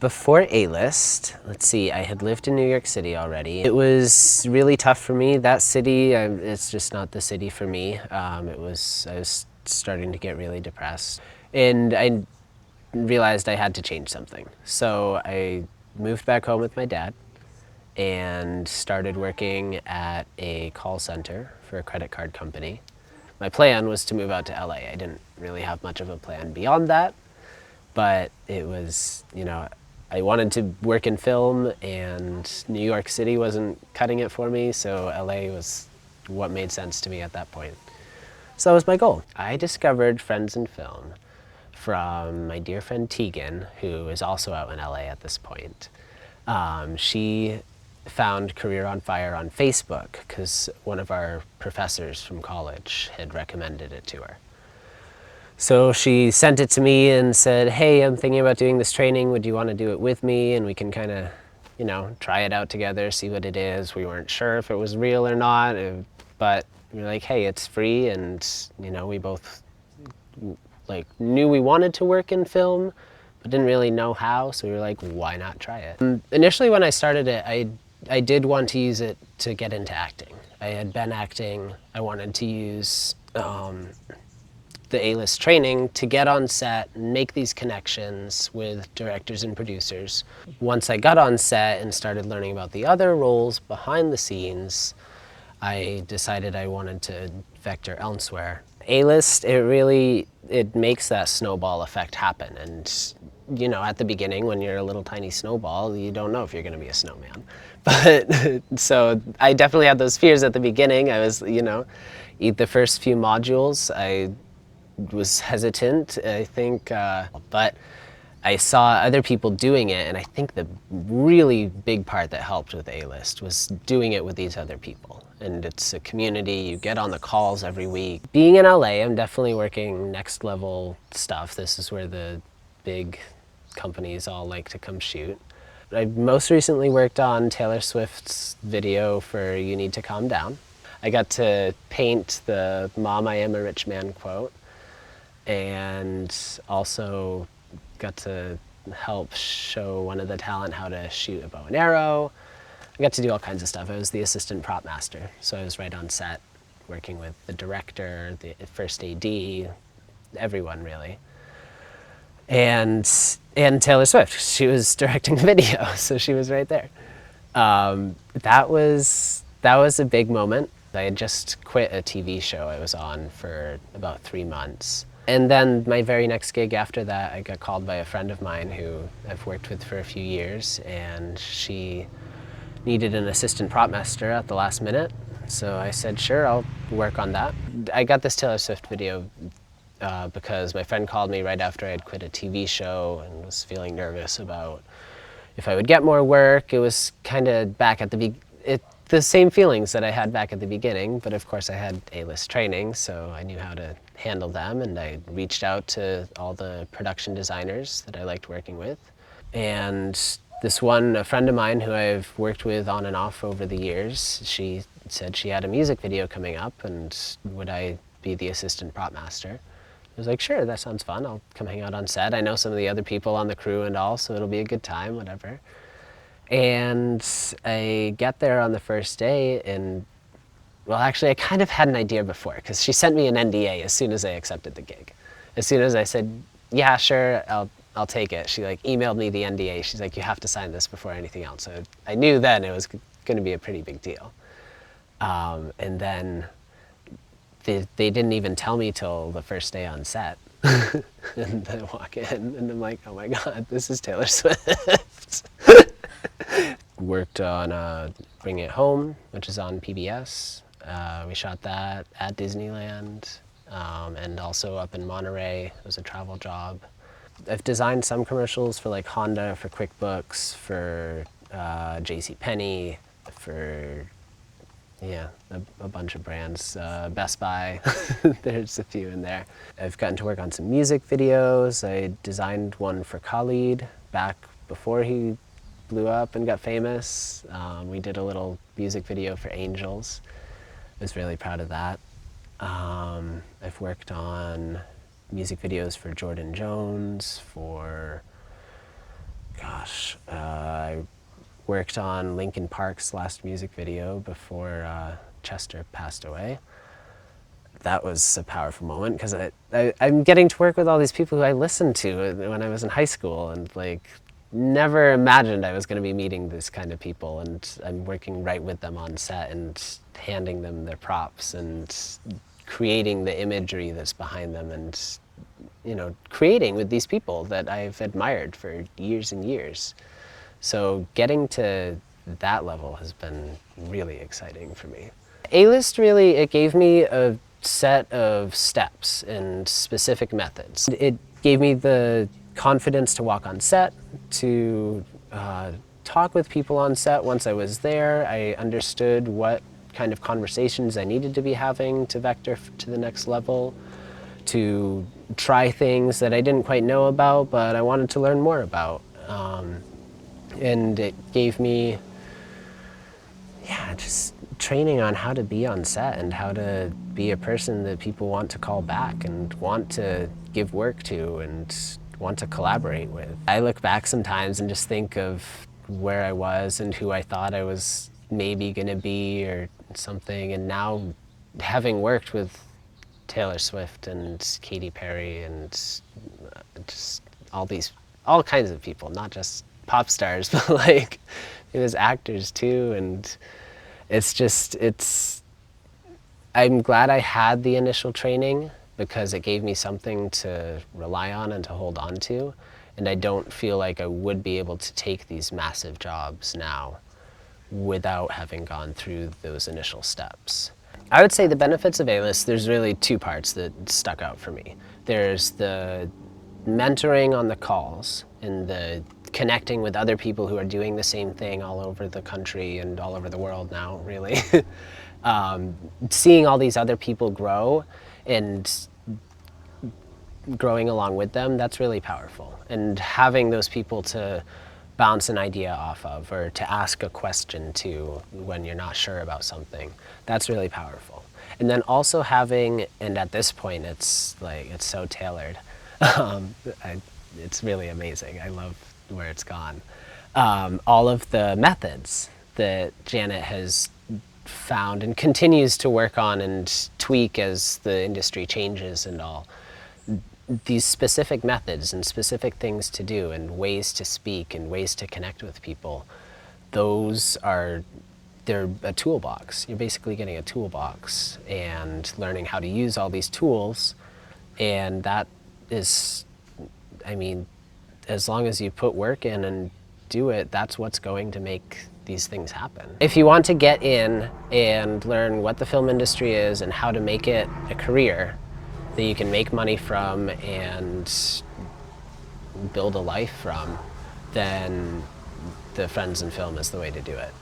Before A-List, let's see, I had lived in New York City already. It was really tough for me. That city, it's just not the city for me. I was starting to get really depressed. And I realized I had to change something. So I moved back home with my dad and started working at a call center for a credit card company. My plan was to move out to LA. I didn't really have much of a plan beyond that, but it was, I wanted to work in film and New York City wasn't cutting it for me, so LA was what made sense to me at that point. So that was my goal. I discovered Friends in Film from my dear friend Tegan, who is also out in LA at this point. She found Career on Fire on Facebook because one of our professors from college had recommended it to her. So she sent it to me and said, hey, I'm thinking about doing this training. Would you want to do it with me? And we can kind of, try it out together, see what it is. We weren't sure if it was real or not, but we were like, hey, it's free. And, we both knew we wanted to work in film, but didn't really know how. So we were like, why not try it? Initially, when I started it, I did want to use it to get into acting. I had been acting. I wanted to use the A-List training to get on set and make these connections with directors and producers. Once I got on set and started learning about the other roles behind the scenes, I decided I wanted to vector elsewhere. A-List, it makes that snowball effect happen. And, at the beginning, when you're a little tiny snowball, you don't know if you're going to be a snowman. But so I definitely had those fears at the beginning. I was, the first few modules, I was hesitant, I think, but I saw other people doing it, and I think the really big part that helped with A-List was doing it with these other people. And it's a community, you get on the calls every week. Being in LA, I'm definitely working next level stuff. This is where the big companies all like to come shoot. I most recently worked on Taylor Swift's video for You Need to Calm Down. I got to paint the "Mom, I am a rich man" quote, and also got to help show one of the talent how to shoot a bow and arrow. I got to do all kinds of stuff. I was the assistant prop master, so I was right on set working with the director, the first AD, everyone really. And Taylor Swift, she was directing the video, so she was right there. That was a big moment. I had just quit a TV show I was on for about 3 months. And then my very next gig after that, I got called by a friend of mine who I've worked with for a few years, and she needed an assistant prop master at the last minute. So I said, sure, I'll work on that. I got this Taylor Swift video because my friend called me right after I had quit a TV show and was feeling nervous about if I would get more work. It was kind of back at the same feelings that I had back at the beginning, but of course I had A-List training, so I knew how to handle them, and I reached out to all the production designers that I liked working with. And a friend of mine who I've worked with on and off over the years, she said she had a music video coming up, and would I be the assistant prop master? I was like, sure, that sounds fun. I'll come hang out on set. I know some of the other people on the crew and all, so it'll be a good time, whatever. And I get there on the first day, and well, actually, I kind of had an idea before, because she sent me an NDA as soon as I accepted the gig. As soon as I said, yeah, sure, I'll take it, she emailed me the NDA. She's like, you have to sign this before anything else. So I knew then it was going to be a pretty big deal. And then they didn't even tell me till the first day on set. And I walk in, and I'm like, oh my God, this is Taylor Swift. Worked on Bring It Home, which is on PBS. We shot that at Disneyland, and also up in Monterey. It was a travel job. I've designed some commercials for Honda, for QuickBooks, for JCPenney, for a bunch of brands. Best Buy, there's a few in there. I've gotten to work on some music videos. I designed one for Khalid back before he blew up and got famous. We did a little music video for Angels. I was really proud of that. I've worked on music videos for Jordan Jones, for Gosh, I worked on Linkin Park's last music video before Chester passed away. That was a powerful moment because I'm getting to work with all these people who I listened to when I was in high school, and like never imagined I was going to be meeting this kind of people, and I'm working right with them on set and handing them their props and creating the imagery that's behind them, and creating with these people that I've admired for years and years. So getting to that level has been really exciting for me. A-list really, it gave me a set of steps and specific methods. It gave me the confidence to walk on set, to talk with people on set. Once I was there, I understood what kind of conversations I needed to be having to vector to the next level, to try things that I didn't quite know about, but I wanted to learn more about. And it gave me, just training on how to be on set and how to be a person that people want to call back and want to give work to and want to collaborate with. I look back sometimes and just think of where I was and who I thought I was maybe gonna be or something, and now having worked with Taylor Swift and Katy Perry and just all kinds of people, not just pop stars, but like it was actors too, and I'm glad I had the initial training because it gave me something to rely on and to hold on to, and I don't feel like I would be able to take these massive jobs now without having gone through those initial steps. I would say the benefits of A-list, there's really two parts that stuck out for me. There's the mentoring on the calls and the connecting with other people who are doing the same thing all over the country and all over the world now, really. Seeing all these other people grow and growing along with them, that's really powerful. And having those people to bounce an idea off of or to ask a question to when you're not sure about something, that's really powerful. And then also having, and at this point it's so tailored, it's really amazing. I love where it's gone. All of the methods that Janet has found and continues to work on and tweak as the industry changes and all. These specific methods and specific things to do and ways to speak and ways to connect with people, they're a toolbox. You're basically getting a toolbox and learning how to use all these tools, and that is, as long as you put work in and do it, that's what's going to make these things happen. If you want to get in and learn what the film industry is and how to make it a career that you can make money from and build a life from, then the Friends in Film is the way to do it.